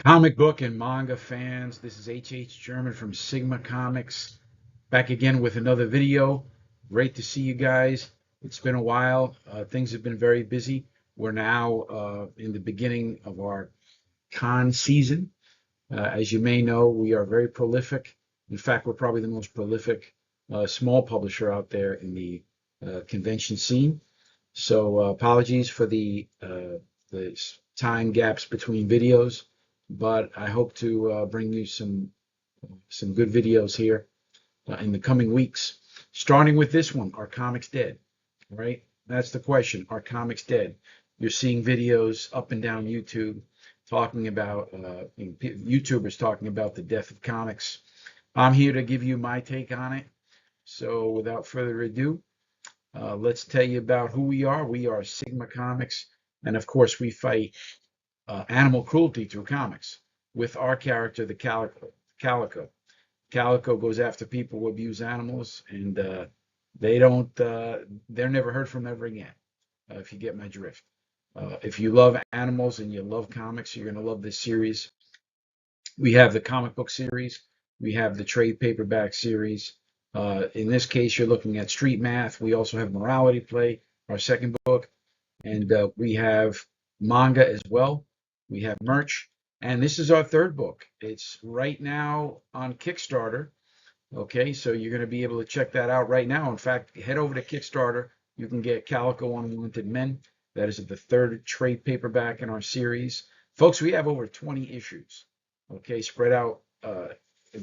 Comic book and manga fans, this is H.H. German from Sigma Comics, back again with another video. Great to see you guys. It's been a while. Things have been very busy. We're now in the beginning of our con season. As you may know, we are very prolific. In fact, we're probably the most prolific small publisher out there in the convention scene. So apologies for the time gaps between videos, but I hope to bring you some good videos here in the coming weeks. Starting with this one, are comics dead? Right? That's the question. Are comics dead? You're seeing videos up and down YouTube talking about YouTubers talking about the death of comics. I'm here to give you my take on it. So without further ado, let's tell you about who we are. We are Sigma Comics, and of course, we fight animal cruelty through comics with our character, the Calico. Calico goes after people who abuse animals, and they're never heard from ever again, if you get my drift. If you love animals and you love comics, you're going to love this series. We have the comic book series. We have the trade paperback series. In this case, you're looking at Street Math. We also have Morality Play, our second book, and we have manga as well. We have merch, and this is our third book. It's right now on Kickstarter. Okay, so you're going to be able to check that out right now. In fact, head over to Kickstarter. You can get Calico Unwanted Men. That is the third trade paperback in our series. Folks, we have over 20 issues, okay, spread out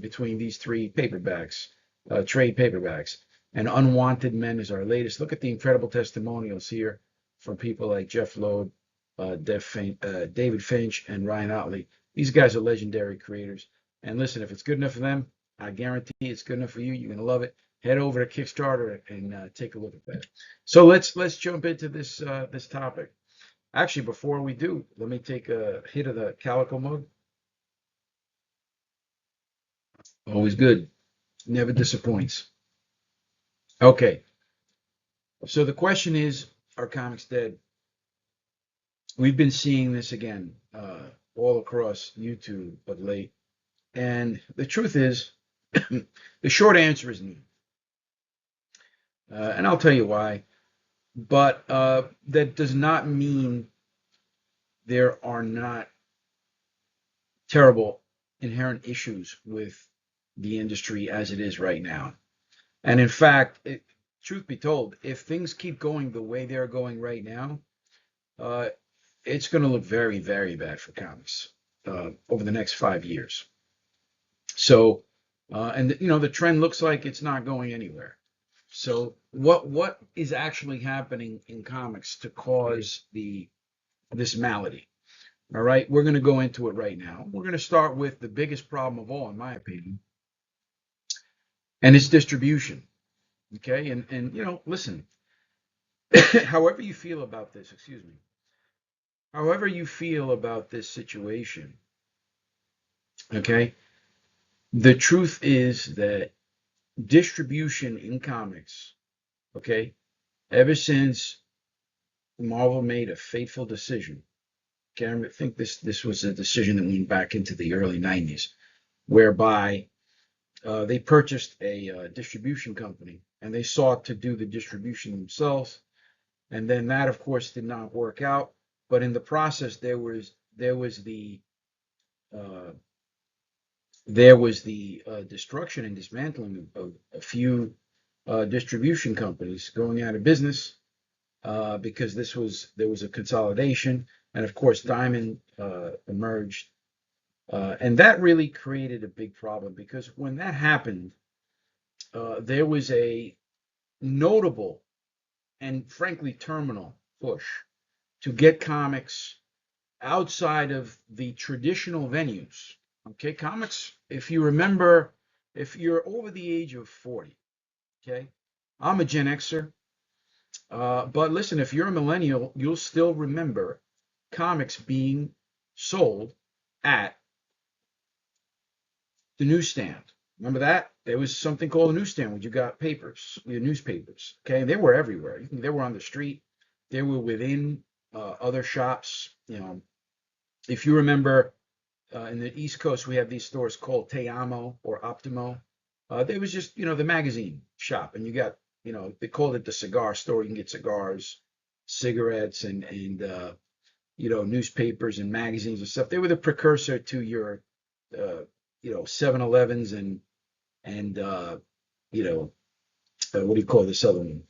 between these three paperbacks, trade paperbacks. And Unwanted Men is our latest. Look at the incredible testimonials here from people like Jeff Loeb, David Finch, and Ryan Otley. These guys are legendary creators. And listen, if it's good enough for them, I guarantee it's good enough for you. You're going to love it. Head over to Kickstarter and take a look at that. So let's jump into this this topic. Actually, before we do, let me take a hit of the Calico mug. Always good. Never disappoints. Okay. So the question is, are comics dead? We've been seeing this again all across YouTube of late. And the truth is, the short answer is no. And I'll tell you why. But that does not mean there are not terrible inherent issues with the industry as it is right now. And in fact, truth be told, if things keep going the way they're going right now, it's going to look very, very bad for comics over the next 5 years. So, and you know, the trend looks like it's not going anywhere. So, what is actually happening in comics to cause this malady? All right, we're going to go into it right now. We're going to start with the biggest problem of all, in my opinion, and it's distribution. Okay, and you know, listen, however you feel about this, excuse me, however you feel about this situation, okay, the truth is that distribution in comics, okay, ever since Marvel made a fateful decision, okay, I think this was a decision that went back into the early 90s, whereby they purchased a distribution company and they sought to do the distribution themselves. And then that, of course, did not work out. But in the process, there was the destruction and dismantling of a few distribution companies going out of business because there was a consolidation, and of course, Diamond emerged, and that really created a big problem because when that happened, there was a notable and frankly terminal push to get comics outside of the traditional venues. Okay, comics, if you remember, if you're over the age of 40, okay, I'm a Gen Xer, but listen, if you're a millennial, you'll still remember comics being sold at the newsstand. Remember that? There was something called a newsstand where you got papers, your newspapers. Okay, they were everywhere. They were on the street. They were within other shops. You know, if you remember in the East Coast, we have these stores called Te Amo or Optimo. There was just, the magazine shop, and you got, they called it the cigar store. You can get cigars, cigarettes, and newspapers and magazines and stuff. They were the precursor to your, 7-Elevens and what do you call this other one?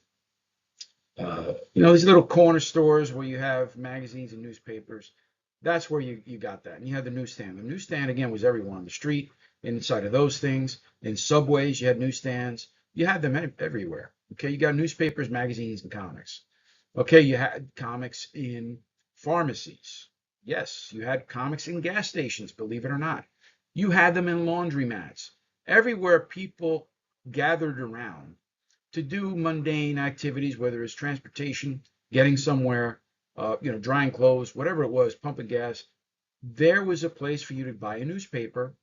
These little corner stores where you have magazines and newspapers. That's where you got that. And you had the newsstand. The newsstand, again, was everyone on the street, inside of those things. In subways, you had newsstands. You had them everywhere. Okay, you got newspapers, magazines, and comics. Okay, you had comics in pharmacies. Yes, you had comics in gas stations, believe it or not. You had them in laundromats. Everywhere people gathered around to do mundane activities, whether it's transportation, getting somewhere, drying clothes, whatever it was, pumping gas. There was a place for you to buy a newspaper,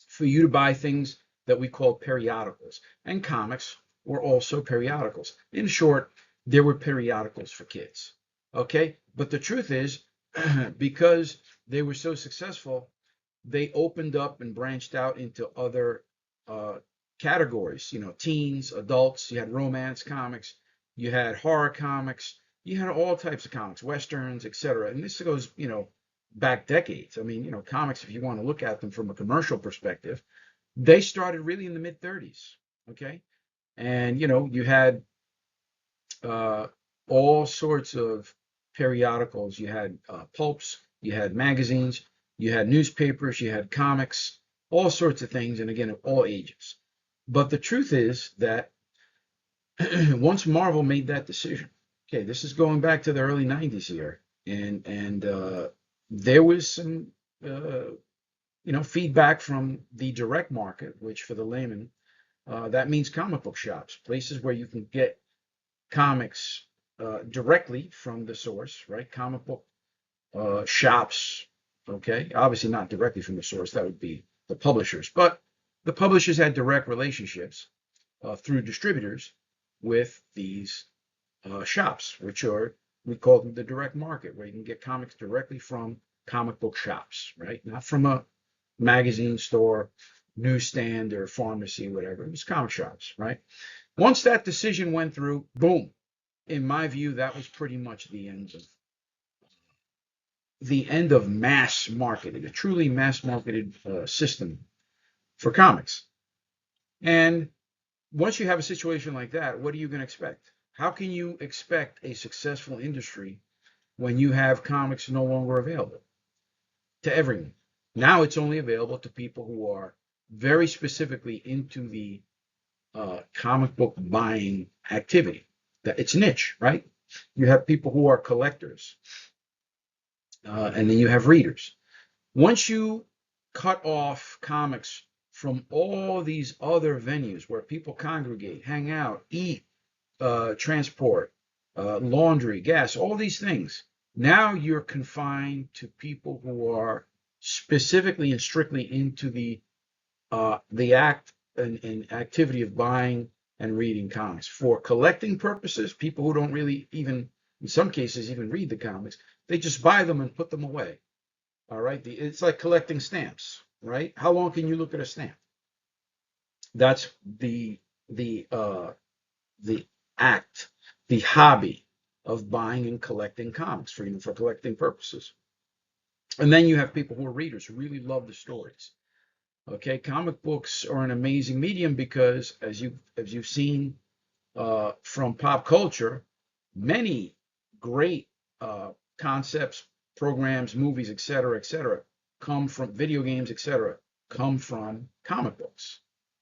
for you to buy things that we call periodicals. And comics were also periodicals. In short, there were periodicals for kids. Okay? But the truth is, because they were so successful, they opened up and branched out into other categories, teens, adults. You had romance comics, you had horror comics, you had all types of comics, westerns, etc. And this goes, back decades. I mean, comics, if you want to look at them from a commercial perspective, they started really in the mid 30s. Okay. And, you had all sorts of periodicals. You had pulps, you had magazines, you had newspapers, you had comics, all sorts of things. And again, of all ages. But the truth is that once Marvel made that decision, okay, this is going back to the early 90s here, and there was some feedback from the direct market, which for the layman, that means comic book shops, places where you can get comics directly from the source, right? Comic book shops, okay, obviously not directly from the source, that would be the publishers, but the publishers had direct relationships through distributors with these shops, which we call them the direct market, where you can get comics directly from comic book shops, right? Not from a magazine store, newsstand, or pharmacy, whatever. It was comic shops, right? Once that decision went through, boom. In my view, that was pretty much the end of mass marketing, a truly mass marketed system for comics. And once you have a situation like that, what are you going to expect? How can you expect a successful industry when you have comics no longer available to everyone? Now it's only available to people who are very specifically into the comic book buying activity. That it's niche, right? You have people who are collectors, and then you have readers. Once you cut off comics from all these other venues where people congregate, hang out, eat, transport, laundry, gas, all these things, now you're confined to people who are specifically and strictly into the act and activity of buying and reading comics for collecting purposes. People who don't really even, in some cases, even read the comics, they just buy them and put them away. All right, it's like collecting stamps, right? How long can you look at a stamp? That's the act, the hobby of buying and collecting comics for collecting purposes. And then you have people who are readers who really love the stories. Okay, comic books are an amazing medium because, as you've seen from pop culture, many great concepts, programs, movies, etc., come from video games, etc., come from comic books.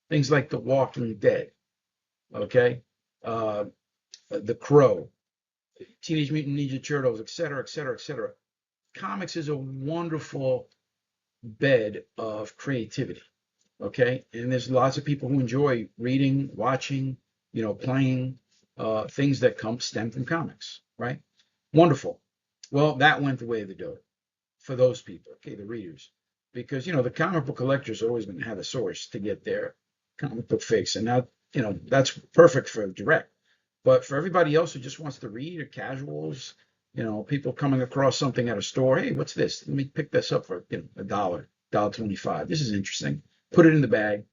Things like The Walking Dead, okay, The Crow, Teenage Mutant Ninja Turtles, etc. Comics is a wonderful bed of creativity, okay? And there's lots of people who enjoy reading, watching, playing things that stem from comics, right? Wonderful. Well, that went the way of the dodo for those people, okay, the readers, because the comic book collectors are always going to have a source to get their comic book fix, and now that's perfect for direct. But for everybody else who just wants to read, or casuals, people coming across something at a store, hey, what's this? Let me pick this up for $1. $1.25. This is interesting. Put it in the bag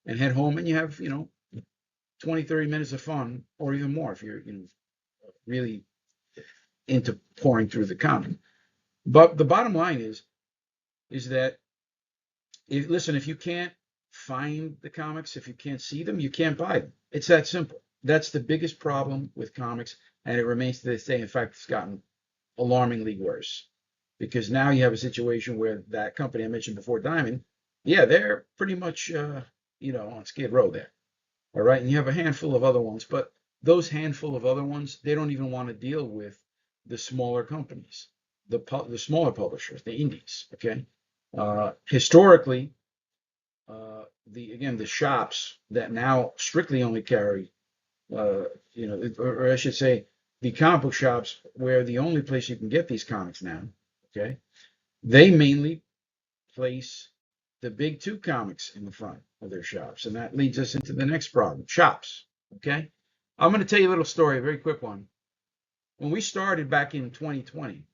and head home, and you have, 20, 30 minutes of fun, or even more if you're, really into pouring through the comic. But the bottom line is that, listen, if you can't find the comics, if you can't see them, you can't buy them. It's that simple. That's the biggest problem with comics, and it remains to this day. In fact, it's gotten alarmingly worse, because now you have a situation where that company I mentioned before, Diamond, yeah, they're pretty much, on Skid Row there. All right. And you have a handful of other ones, but those handful of other ones, they don't even want to deal with the smaller companies, the smaller publishers, the indies. Okay. Historically, the shops that now strictly only carry, or I should say, the comic book shops, where the only place you can get these comics now, okay, they mainly place the big two comics in the front of their shops. And that leads us into the next problem, shops. Okay. I'm going to tell you a little story, a very quick one. When we started back in 2020,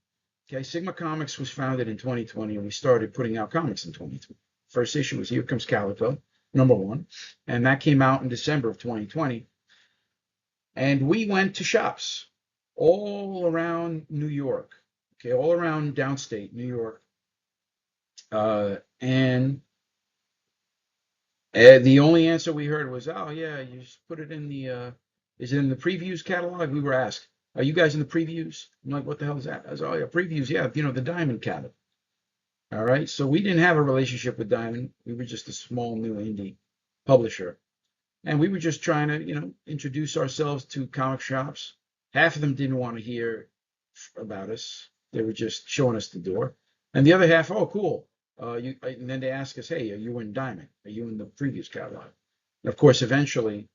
okay, Sigma Comics was founded in 2020, and we started putting out comics in 2020. First issue was Here Comes Calico, #1. And that came out in December of 2020. And we went to shops all around New York, okay, all around downstate New York. And the only answer we heard was, "Oh yeah, you just put it in the, is it in the previews catalog?" We were asked, "Are you guys in the previews?" I'm like, "What the hell is that?" I was, "Oh yeah, previews, yeah, the Diamond catalog." All right, so we didn't have a relationship with Diamond. We were just a small new indie publisher, and we were just trying to, introduce ourselves to comic shops. Half of them didn't want to hear about us; they were just showing us the door, and the other half, "Oh, cool." And then they ask us, "Hey, are you in Diamond? Are you in the previous catalog?" And of course, eventually,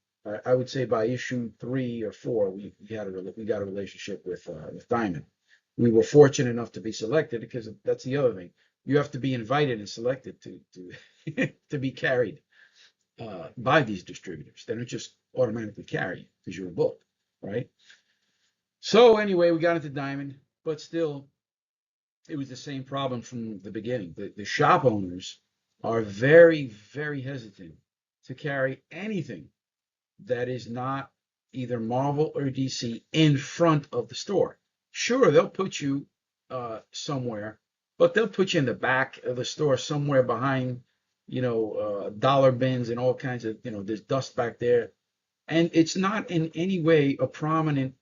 I would say by issue 3 or 4, we got a relationship with Diamond. We were fortunate enough to be selected, because that's the other thing. You have to be invited and selected to to be carried by these distributors. They don't just automatically carry you because you're a book, right? So anyway, we got into Diamond, but still, it was the same problem from the beginning. The shop owners are very, very hesitant to carry anything that is not either Marvel or DC in front of the store. Sure, they'll put you somewhere, but they'll put you in the back of the store somewhere behind, dollar bins and all kinds of, there's dust back there. And it's not in any way a prominent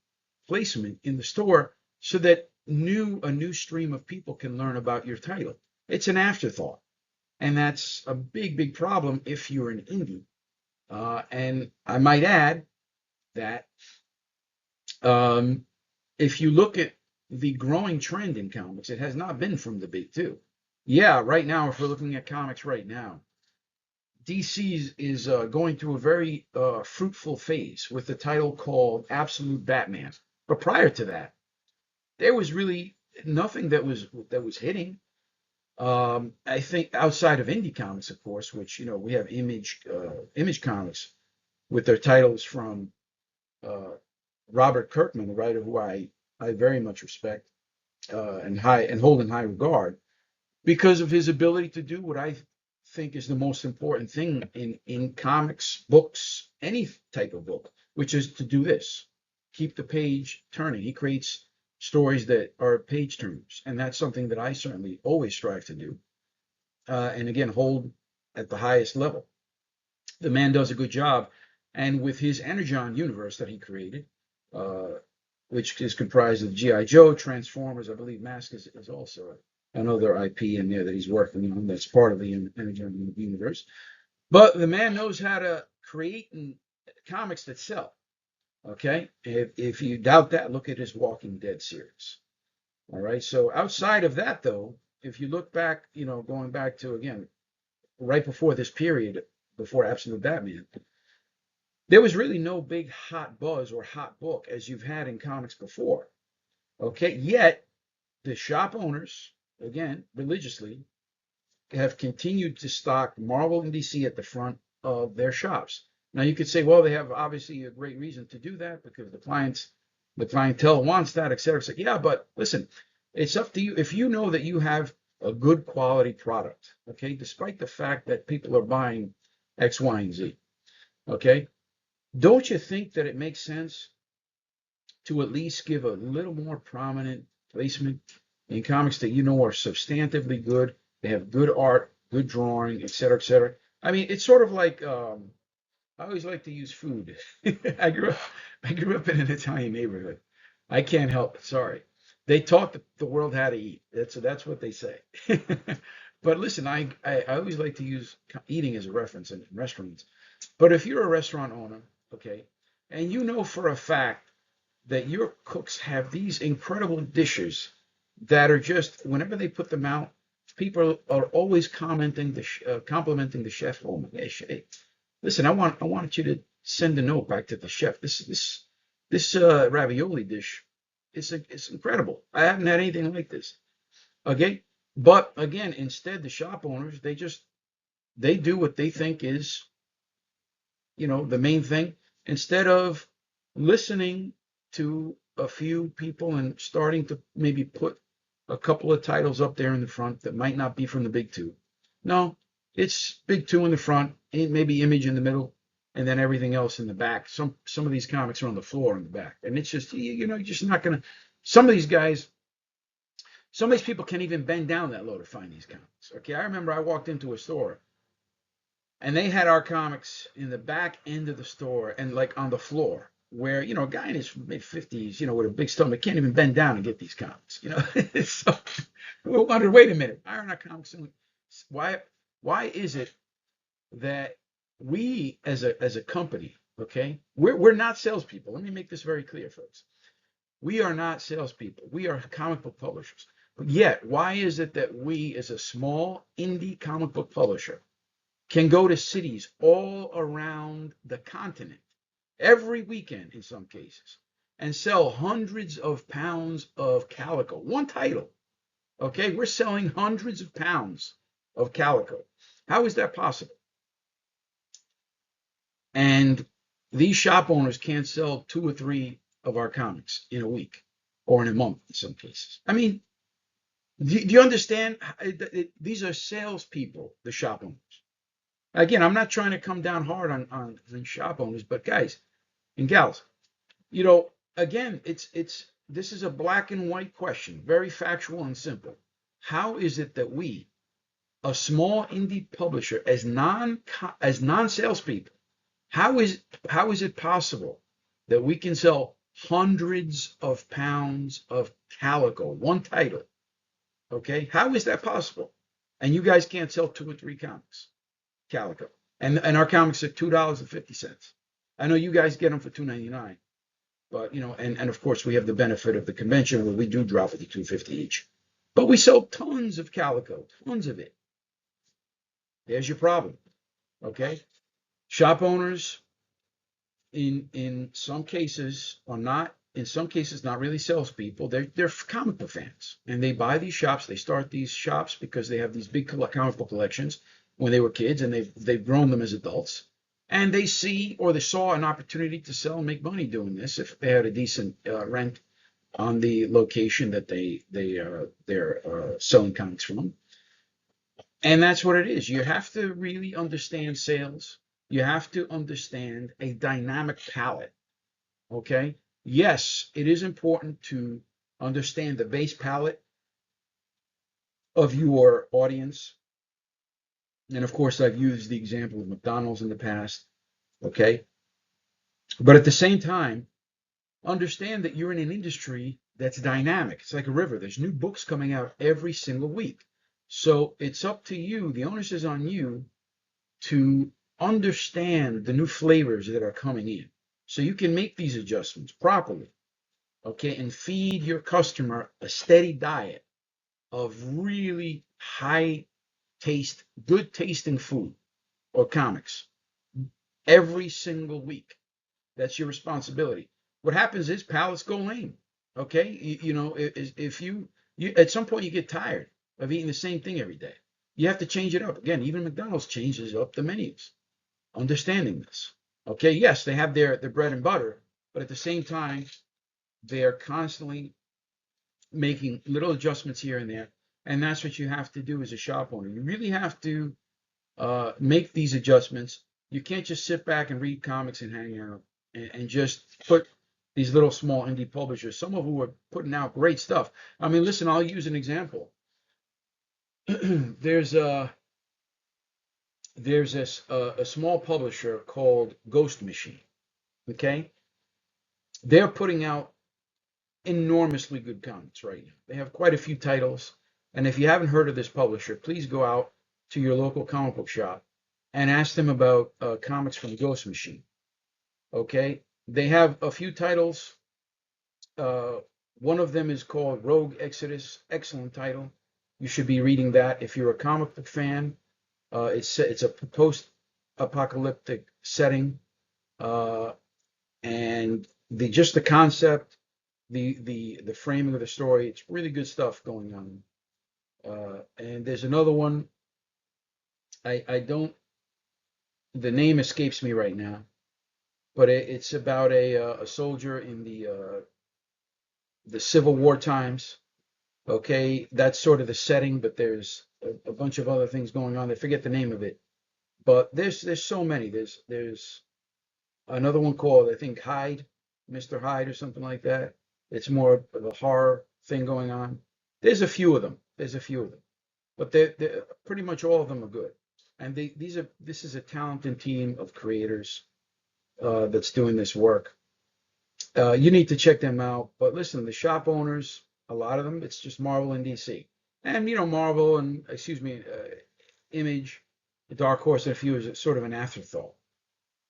placement in the store, so that a new stream of people can learn about your title. It's an afterthought, and that's a big, big problem if you're an indie. And I might add that, if you look at the growing trend in comics, it has not been from the big two. Yeah, right now, if we're looking at comics right now, DC is going through a very fruitful phase with a title called Absolute Batman. But prior to that, there was really nothing that was hitting. I think outside of indie comics, of course, which we have Image Comics with their titles from Robert Kirkman, the writer who I very much respect and hold in high regard, because of his ability to do what I think is the most important thing in comics, books, any type of book, which is to do this: keep the page turning. He creates stories that are page turners, and that's something that I certainly always strive to do, and again, hold at the highest level. The man does a good job, and with his Energon universe that he created, which is comprised of G.I. Joe, Transformers, I believe Mask is also another IP in there that he's working on that's part of the Energon universe. But the man knows how to create comics that sell. Okay, if you doubt that, look at his Walking Dead series. All right, so outside of that, though, if you look back, going back to, again, right before this period, before Absolute Batman, there was really no big hot buzz or hot book as you've had in comics before. Okay, yet the shop owners, again, religiously, have continued to stock Marvel and DC at the front of their shops. Now you could say, well, they have obviously a great reason to do that, because the clientele wants that, et cetera, et cetera. Yeah, but listen, it's up to you. If you know that you have a good quality product, okay, despite the fact that people are buying X, Y, and Z, okay? Don't you think that it makes sense to at least give a little more prominent placement in comics that you know are substantively good? They have good art, good drawing, et cetera, et cetera. I mean, it's sort of like I always like to use food. I grew up in an Italian neighborhood. I can't help it. Sorry. They taught the world how to eat. That's what they say. But listen, I always like to use eating as a reference in restaurants. But if you're a restaurant owner, okay, and you know for a fact that your cooks have these incredible dishes that are just whenever they put them out, people are always complimenting the chef. Oh my gosh, hey, listen, I want you to send a note back to the chef. This ravioli dish, it's incredible. I haven't had anything like this. Okay, but again, instead the shop owners they do what they think is the main thing instead of listening to a few people and starting to maybe put a couple of titles up there in the front that might not be from the big two. No, it's big two in the front, maybe Image in the middle, and then everything else in the back. Some of these comics are on the floor in the back, and it's just you're just not gonna. Some of these guys, some of these people can't even bend down that low to find these comics. Okay, I remember I walked into a store and they had our comics in the back end of the store and like on the floor where a guy in his mid 50s with a big stomach can't even bend down and get these comics. So we wondered, wait a minute, why aren't our comics why is it that we as a company, okay, we're not salespeople. Let me make this very clear, folks. We are not salespeople. We are comic book publishers. But yet, why is it that we, as a small indie comic book publisher, can go to cities all around the continent every weekend in some cases and sell hundreds of pounds of Calico? One title, okay? We're selling hundreds of pounds of Calico. How is that possible? And these shop owners can't sell 2 or 3 of our comics in a week or in a month in some cases. I mean, do you understand? These are salespeople, the shop owners. Again, I'm not trying to come down hard on shop owners, but guys and gals, again, this is a black and white question, very factual and simple. How is it that we, a small indie publisher, as non-salespeople, how is it possible that we can sell hundreds of pounds of Calico, one title? Okay, how is that possible? And you guys can't sell 2 or 3 comics, Calico, and our comics are $2.50. I know you guys get them for $2.99, but and of course we have the benefit of the convention where we do drop it to $2.50 each. But we sell tons of Calico, tons of it. There's your problem. Okay, shop owners in some cases are not. In some cases, not really salespeople. They're comic book fans, and they buy these shops. They start these shops because they have these big comic book collections when they were kids, and they've grown them as adults. And they see or they saw an opportunity to sell and make money doing this if they had a decent rent on the location that they're selling comics from. And that's what it is. You have to really understand sales. You have to understand a dynamic palette. Okay. Yes, it is important to understand the base palette of your audience. And of course, I've used the example of McDonald's in the past. Okay. But at the same time, understand that you're in an industry that's dynamic. It's like a river. There's new books coming out every single week. So it's up to you. The onus is on you to understand the new flavors that are coming in so you can make these adjustments properly. Okay, and feed your customer a steady diet of really high taste, good tasting food or comics every single week. That's your responsibility. What happens is palates go lame. Okay, if you at some point you get tired of eating the same thing every day. You have to change it up. Again, even McDonald's changes up the menus. Understanding this. Okay, yes, they have their bread and butter, but at the same time, they are constantly making little adjustments here and there And that's what you have to do as a shop owner. You really have to make these adjustments. You can't just sit back and read comics and hang out and just put these little small indie publishers, some of who are putting out great stuff. I mean, listen, I'll use an example. there's a there's a small publisher called Ghost Machine. Okay, they're putting out enormously good comics right now. They have quite a few titles, and if you haven't heard of this publisher, please go out to your local comic book shop and ask them about comics from Ghost Machine. Okay, they have a few titles. Uh, One of them is called Rogue Exodus. Excellent title. You should be reading that if you're a comic book fan. It's a post-apocalyptic setting, uh, and just the concept, the framing of the story. It's really good stuff going on. And there's another one. I don't. The name escapes me right now, but it's about a soldier in the Civil War times. Okay, that's sort of the setting, but there's a bunch of other things going on. I forget the name of it, but there's so many. There's another one called, I think, Hyde, Mr. Hyde or something like that. It's more of a horror thing going on. There's a few of them. There's a few of them, but they're pretty much all of them are good. And this is a talented team of creators that's doing this work. You need to check them out. But listen, the shop owners, a lot of them, it's just Marvel and DC. And, Marvel and, excuse me, Image, Dark Horse, and a few is sort of an afterthought.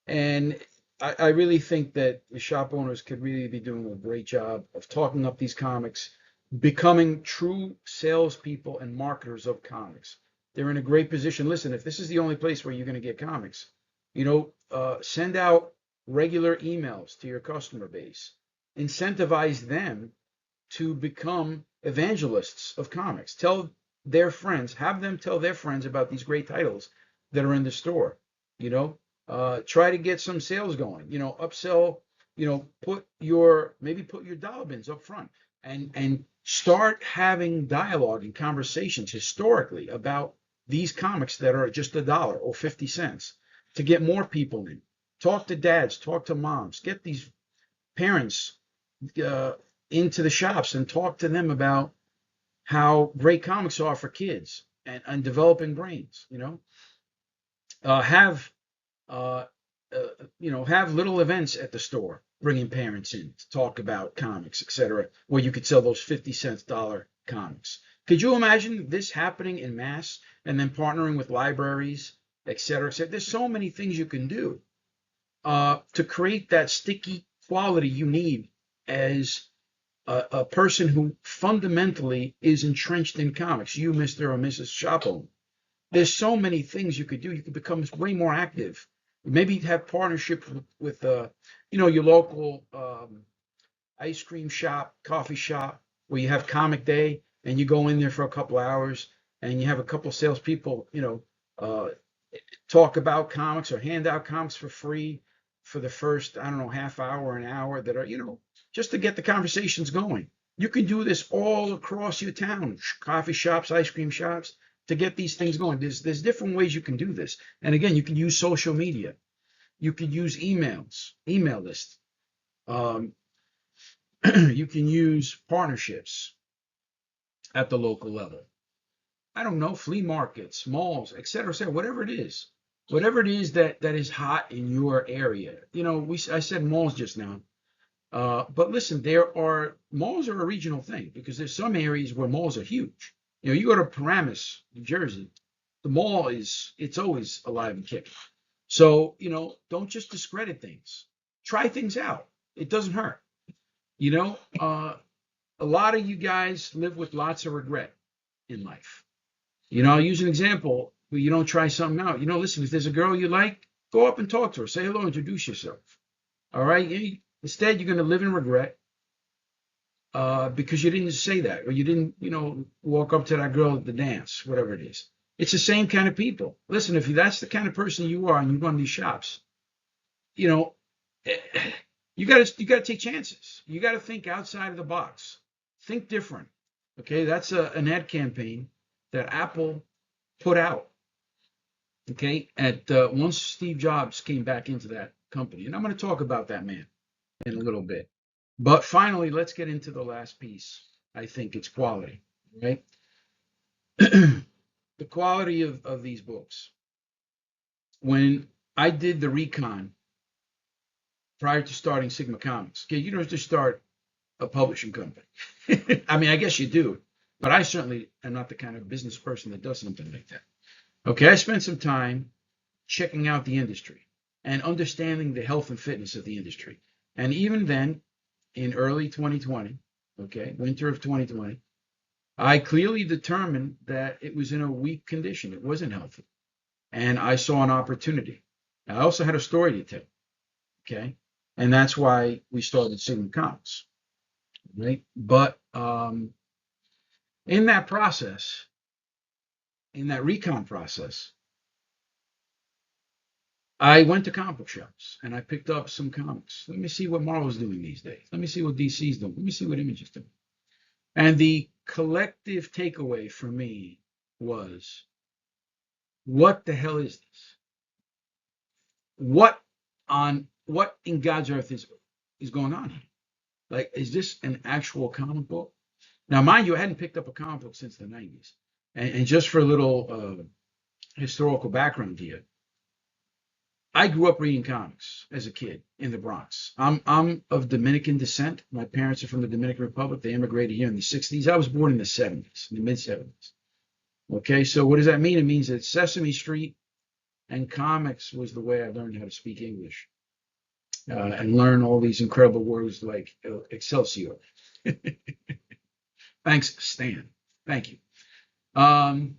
And I really think that the shop owners could really be doing a great job of talking up these comics, becoming true salespeople and marketers of comics. They're in a great position. Listen, if this is the only place where you're going to get comics, send out regular emails to your customer base, incentivize them to become evangelists of comics. Tell their friends, have them tell their friends about these great titles that are in the store. Try to get some sales going. Upsell. Put your dollar bins up front and start having dialogue and conversations historically about these comics that are just $1 or 50 cents to get more people in. Talk to dads, talk to moms, get these parents into the shops and talk to them about how great comics are for kids and developing brains. Have uh, have little events at the store, bringing parents in to talk about comics, etc., where you could sell those 50-cent dollar comics. Could you imagine this happening in mass and then partnering with libraries, etc., etc.? There's so many things you can do to create that sticky quality you need as a person who fundamentally is entrenched in comics, you, Mr. or Mrs. Shop. There's so many things you could do. You could become way more active. Maybe have partnership with your local ice cream shop, coffee shop, where you have comic day and you go in there for a couple hours and you have a couple salespeople, uh, talk about comics or hand out comics for free for the first, I don't know, half hour, an hour that are, just to get the conversations going. You can do this all across your town, coffee shops, ice cream shops, to get these things going. There's different ways you can do this. And again, you can use social media. You can use email lists. Um, you can use partnerships at the local level. I don't know, flea markets, malls, et cetera, whatever it is. Whatever it is that is hot in your area. I said malls just now. But listen, malls are a regional thing because there's some areas where malls are huge. You go to Paramus, New Jersey, the mall it's always alive and kicking. So, don't just discredit things. Try things out. It doesn't hurt. A lot of you guys live with lots of regret in life. I'll use an example where you don't try something out. Listen, if there's a girl you like, go up and talk to her. Say hello, introduce yourself. All right? Instead, you're going to live in regret because you didn't say that, or you didn't, walk up to that girl at the dance, whatever it is. It's the same kind of people. Listen, if that's the kind of person you are and you run these shops, you got to take chances. You got to think outside of the box. Think different. Okay, that's an ad campaign that Apple put out. Okay, at once Steve Jobs came back into that company, and I'm going to talk about that man in a little bit. But finally, let's get into the last piece. I think it's quality, right? The quality of these books. When I did the recon prior to starting Sigma Comics, okay, you don't just start a publishing company. I mean, I guess you do, but I certainly am not the kind of business person that does something like that. Okay, I spent some time checking out the industry and understanding the health and fitness of the industry. And even then, in early 2020, okay, winter of 2020, I clearly determined that it was in a weak condition. It wasn't healthy. And I saw an opportunity. I also had a story to tell, okay? And that's why we started Sigma Comics, right? But in that process, in that recon process, I went to comic book shops and I picked up some comics. Let me see what Marvel's doing these days. Let me see what DC's doing. Let me see what Image is doing. And the collective takeaway for me was, what the hell is this? What in God's earth is going on here? Like, is this an actual comic book? Now, mind you, I hadn't picked up a comic book since the 90s. And just for a little historical background here, I grew up reading comics as a kid in the Bronx. I'm of Dominican descent. My parents are from the Dominican Republic. They immigrated here in the 60s. I was born in the 70s, in the mid 70s. Okay, so what does that mean? It means that Sesame Street and comics was the way I learned how to speak English and learn all these incredible words like Excelsior. Thanks, Stan. Thank you. Um,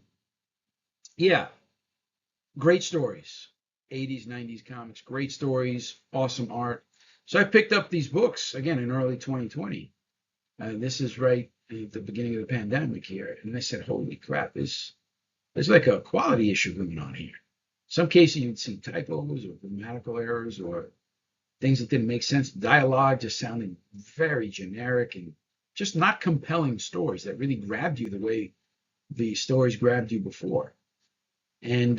yeah, great stories. 80s, 90s comics, great stories, awesome art. So I picked up these books again in early 2020. This is right at the beginning of the pandemic here. And I said, holy crap, there's like a quality issue going on here. Some cases you'd see typos or grammatical errors or things that didn't make sense. Dialogue just sounding very generic and just not compelling stories that really grabbed you the way the stories grabbed you before. And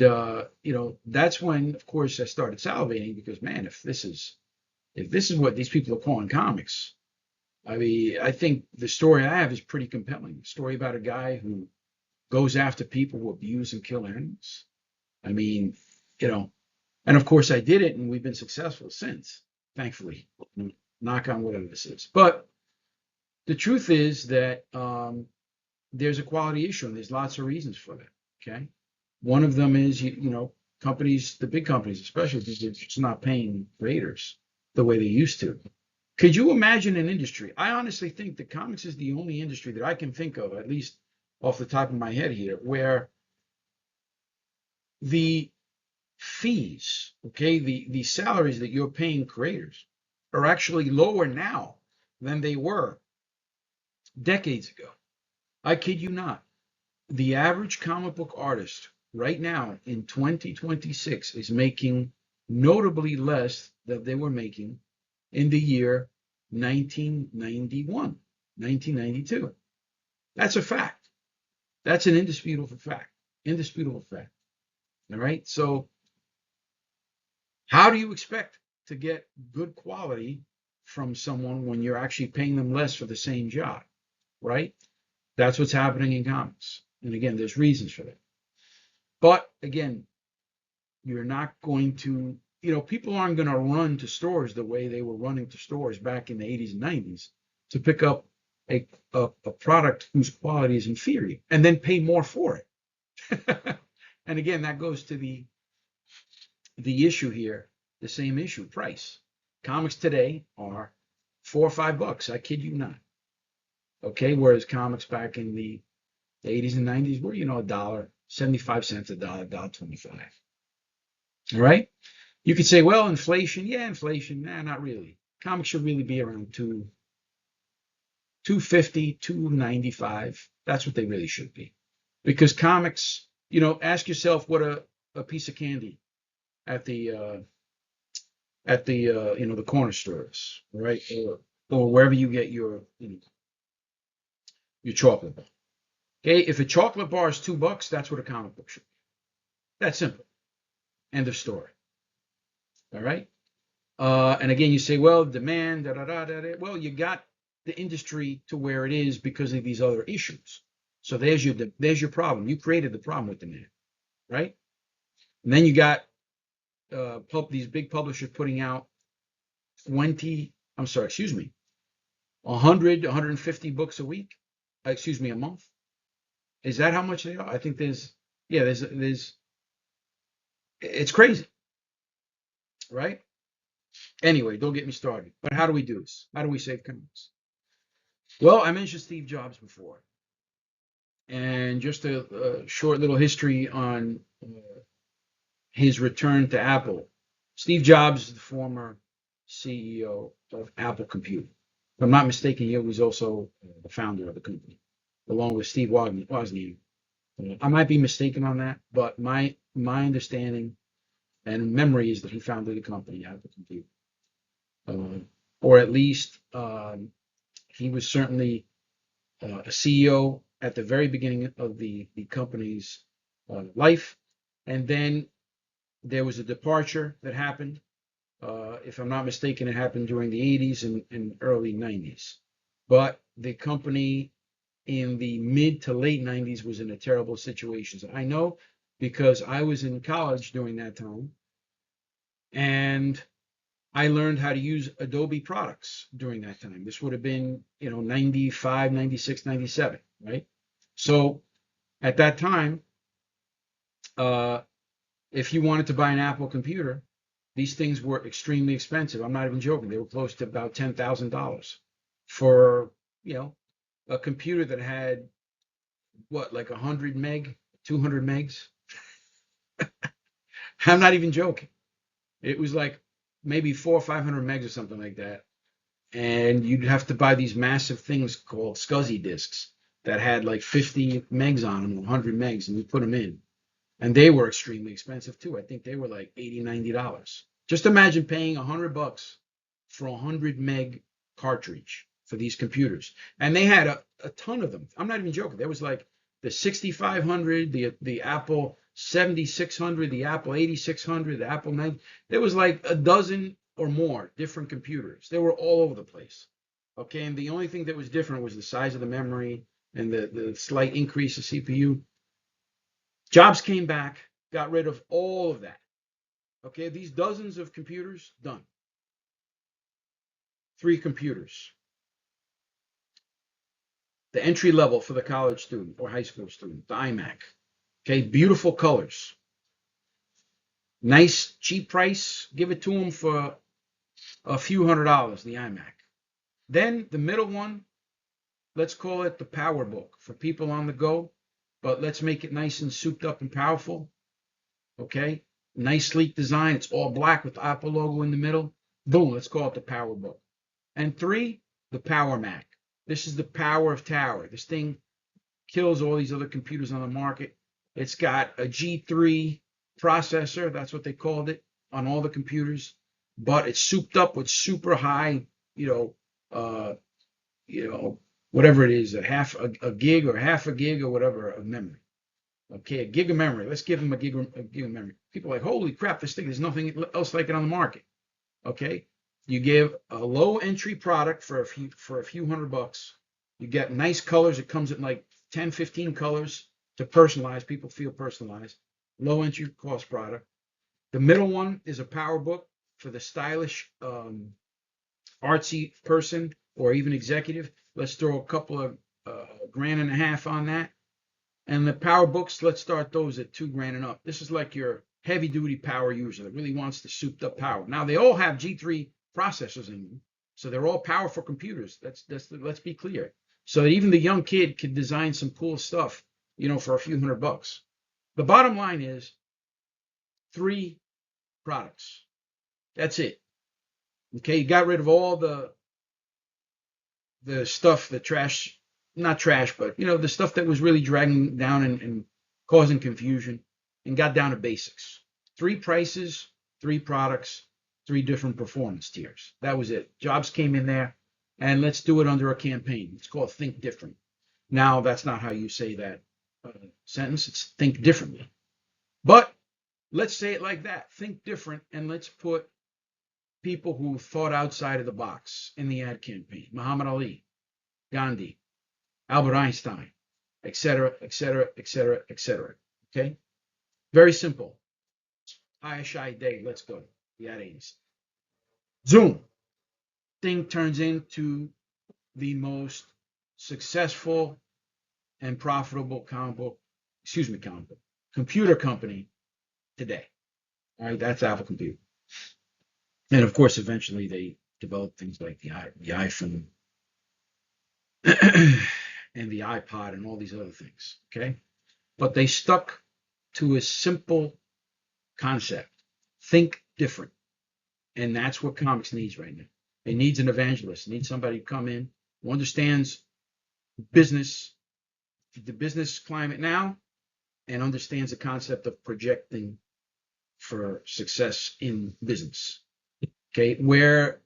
that's when, of course, I started salivating because, man, if this is what these people are calling comics, I mean, I think the story I have is pretty compelling. A story about a guy who goes after people who abuse and kill animals. I mean, you know, and of course I did it, and we've been successful since, thankfully. Knock on whatever this is. But the truth is that there's a quality issue, and there's lots of reasons for that. Okay. One of them is, companies, the big companies, especially, they're just not paying creators the way they used to. Could you imagine an industry? I honestly think that comics is the only industry that I can think of, at least off the top of my head here, where the fees, okay, the salaries that you're paying creators are actually lower now than they were decades ago. I kid you not. The average comic book artist right now in 2026 is making notably less than they were making in the year 1991, 1992. That's a fact. That's an indisputable fact. Indisputable fact. All right. So, how do you expect to get good quality from someone when you're actually paying them less for the same job? Right. That's what's happening in comics. And again, there's reasons for that. But again, you're not going to, people aren't going to run to stores the way they were running to stores back in the 80s and 90s to pick up a product whose quality is inferior and then pay more for it. And again, that goes to the issue here, the same issue, price. Comics today are $4 or $5. I kid you not. Okay, whereas comics back in the 80s and 90s were, a dollar, 75 cents, a dollar, $1.25. All right. You could say, well, inflation. Yeah, inflation. Nah, not really. Comics should really be around 250, 295. That's what they really should be. Because comics, ask yourself what a piece of candy at the the corner stores, right? Or wherever you get your your chocolate bar. Okay, if a chocolate bar is $2, that's what a comic book should be. That's simple. End of story. All right. And again, you say, well, demand, da da da da da. Well, you got the industry to where it is because of these other issues. So there's your problem. You created the problem with demand, right? And then you got these big publishers putting out 100, 150 books a week. A month. Is that how much they are? I think it's crazy, right? Anyway, don't get me started. But how do we do this? How do we save comics? Well, I mentioned Steve Jobs before. And just a short little history on his return to Apple. Steve Jobs is the former CEO of Apple Computer. If I'm not mistaken, he was also the founder of the company, along with Steve Wozniak. I might be mistaken on that, but my understanding and memory is that he founded the company, Apple Computer. Or at least he was certainly a CEO at the very beginning of the company's life. And then there was a departure that happened. If I'm not mistaken, it happened during the 80s and early 90s. But the company in the mid to late 90s was in a terrible situation. I know because I was in college during that time, and I learned how to use Adobe products during that time. This would have been, 95, 96, 97, right? So at that time, if you wanted to buy an Apple computer, these things were extremely expensive. I'm not even joking. They were close to about $10,000 for, a computer that had like 100 meg, 200 megs. I'm not even joking. It was like maybe 400 or 500 megs or something like that. And you'd have to buy these massive things called SCSI disks that had like 50 megs on them, 100 megs, and you put them in. And they were extremely expensive too. I think they were like $80, $90. Just imagine paying $100 for a 100 meg cartridge for these computers. And they had a ton of them. I'm not even joking. There was like the 6500, the Apple 7600, the Apple 8600, the Apple 9. There was like a dozen or more different computers. They were all over the place. Okay, and the only thing that was different was the size of the memory and the slight increase of CPU. Jobs came back, got rid of all of that. Okay, these dozens of computers, done. 3 computers. The entry level for the college student or high school student, the iMac. Okay, beautiful colors. Nice, cheap price. Give it to them for a few $100s, the iMac. Then the middle one, let's call it the PowerBook for people on the go, but let's make it nice and souped up and powerful. Okay, nice sleek design. It's all black with the Apple logo in the middle. Boom, let's call it the PowerBook. And 3, the Power Mac. This is the power of tower. This thing kills all these other computers on the market. It's got a G3 processor. That's what they called it on all the computers. But it's souped up with super high, whatever it is, a gig or half a gig or whatever of memory. Okay, a gig of memory. Let's give them a gig of memory. People are like, holy crap, this thing, there's nothing else like it on the market. Okay, you give a low entry product for a few $100. You get nice colors. It comes in like 10, 15 colors to personalize. People feel personalized. Low entry cost product. The middle one is a PowerBook for the stylish, artsy person or even executive. Let's throw a couple of $1.50 on that. And the PowerBooks, let's start those at $2,000 and up. This is like your heavy duty power user that really wants the souped up power. Now they all have G3 processors in them, so they're all powerful computers. Let's be clear. So that even the young kid can design some cool stuff, for a few $100. The bottom line is 3 products. That's it. Okay, you got rid of all the stuff, the trash, not trash, but the stuff that was really dragging down and causing confusion, and got down to basics. 3 prices, 3 products, 3 different performance tiers. That was it. Jobs came in there, and let's do it under a campaign. It's called Think Different. Now, that's not how you say that sentence. It's think differently. But let's say it like that. Think different, and let's put people who thought outside of the box in the ad campaign. Muhammad Ali, Gandhi, Albert Einstein, etc., etc., etc., etc. Okay? Very simple. Ayashai Day, let's go. The ad agency. Zoom. Thing turns into the most successful and profitable computer company today. All right, that's Apple Computer. And of course, eventually they developed things like the iPhone and the iPod and all these other things. Okay, but they stuck to a simple concept: think different, and that's what comics needs right now. It needs an evangelist. It needs somebody to come in who understands business, the business climate now, and understands the concept of projecting for success in business. Okay, where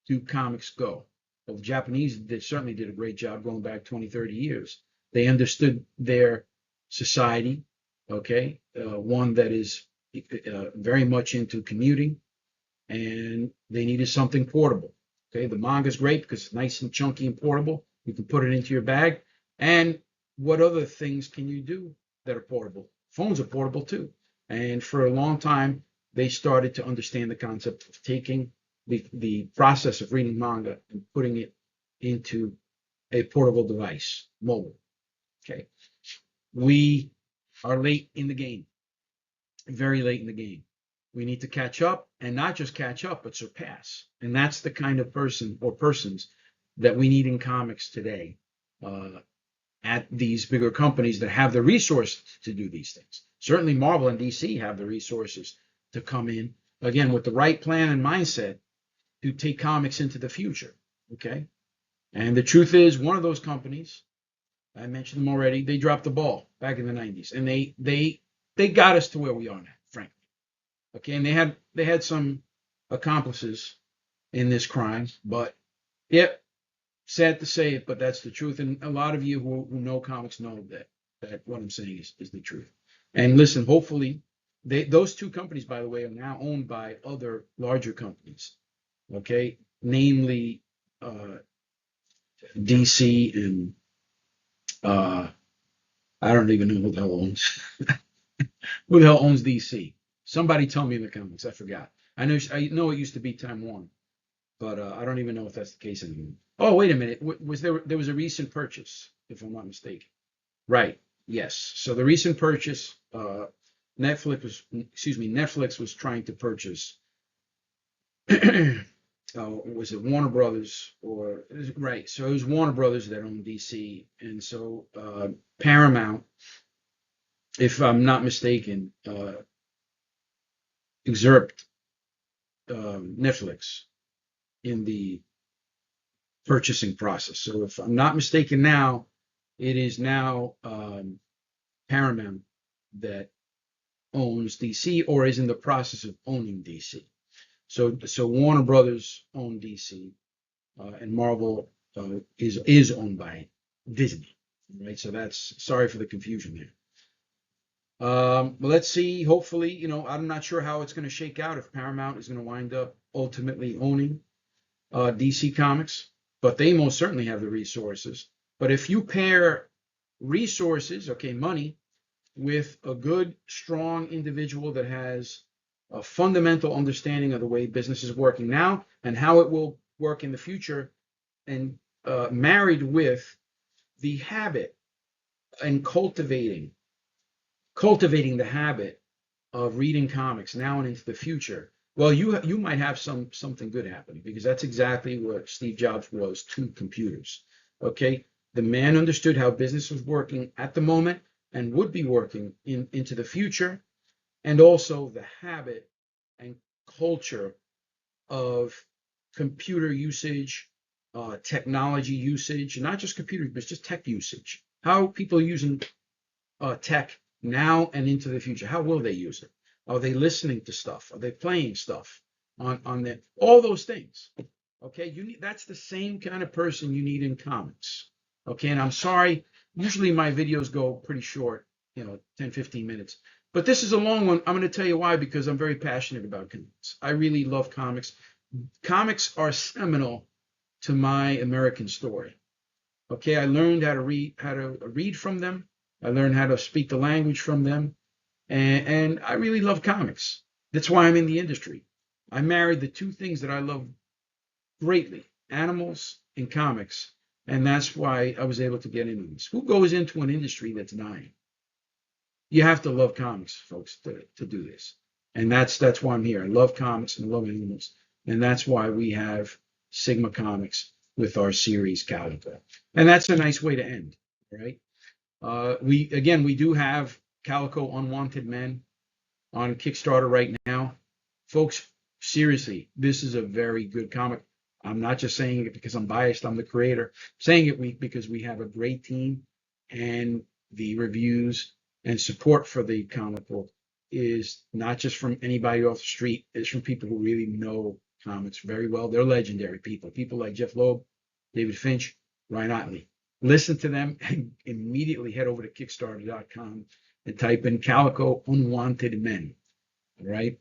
do comics go? Well, the Japanese certainly did a great job going back 20, 30 years. They understood their society, okay, one that is very much into commuting, and they needed something portable. Okay, the manga is great because it's nice and chunky and portable. You can put it into your bag. And what other things can you do that are portable? Phones are portable too. And for a long time, they started to understand the concept of taking the process of reading manga and putting it into a portable device, mobile. Okay, we are late in the game, very late in the game. We need to catch up, and not just catch up, but surpass. And that's the kind of person or persons that we need in comics today at these bigger companies that have the resources to do these things. Certainly Marvel and DC have the resources to come in, again, with the right plan and mindset to take comics into the future. Okay? And the truth is, one of those companies, I mentioned them already, they dropped the ball back in the 90s. And they got us to where we are now, frankly. Okay, and they had some accomplices in this crime, but yeah, sad to say it, but that's the truth. And a lot of you who know comics know that what I'm saying is the truth. And listen, hopefully, those two companies, by the way, are now owned by other larger companies. Okay, namely DC and I don't even know who the hell owns who the hell owns DC. Somebody tell me in the comments. I forgot. I know it used to be Time Warner, but I don't even know if that's the case anymore. Oh, wait a minute. There was a recent purchase, if I'm not mistaken. Right. Yes. So the recent purchase, Netflix was trying to purchase. Was it Warner Brothers or right? So it was Warner Brothers that owned DC, and so Paramount, if I'm not mistaken, usurped Netflix in the purchasing process. So if I'm not mistaken now, it is now Paramount that owns DC or is in the process of owning DC. So Warner Brothers own DC, and Marvel is owned by Disney, right? So that's sorry for the confusion there. But let's see. Hopefully, I'm not sure how it's going to shake out if Paramount is going to wind up ultimately owning DC Comics, but they most certainly have the resources. But if you pair resources, okay, money, with a good, strong individual that has a fundamental understanding of the way business is working now and how it will work in the future, and married with the habit and cultivating the habit of reading comics now and into the future, well, you might have something good happening, because that's exactly what Steve Jobs was to computers. Okay, the man understood how business was working at the moment and would be working into the future, and also the habit and culture of computer usage, technology usage, not just computers, but just tech usage. How people are using tech now and into the future. How will they use it? Are they listening to stuff? Are they playing stuff on their, all those things? Okay, that's the same kind of person you need in comics. Okay, and I'm sorry Usually my videos go pretty short, 10, 15 minutes. But this is a long one. I'm going to tell you why, because I'm very passionate about comics. I really love comics. Comics are seminal to my American story. Okay, I learned how to read from them. I learned how to speak the language from them, and I really love comics. That's why I'm in the industry. I married the two things that I love greatly, animals and comics, and that's why I was able to get into this. Who goes into an industry that's dying? You have to love comics, folks, to do this. And that's why I'm here. I love comics and I love animals. And that's why we have Sigma Comics with our series Calico. And that's a nice way to end, right? We do have Calico Unwanted Men on Kickstarter right now. Folks, seriously, this is a very good comic. I'm not just saying it because I'm biased. I'm the creator. I'm saying it because we have a great team, and the reviews and support for the comic book is not just from anybody off the street. It's from people who really know comics very well. They're legendary people. People like Jeff Loeb, David Finch, Ryan Otley. Listen to them and immediately head over to Kickstarter.com and type in Calico Unwanted Men. All right?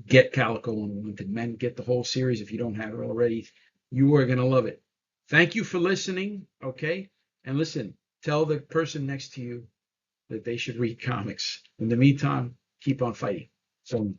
Get Calico Unwanted Men. Get the whole series if you don't have it already. You are going to love it. Thank you for listening. Okay? And listen, tell the person next to you that they should read comics. In the meantime, keep on fighting. So.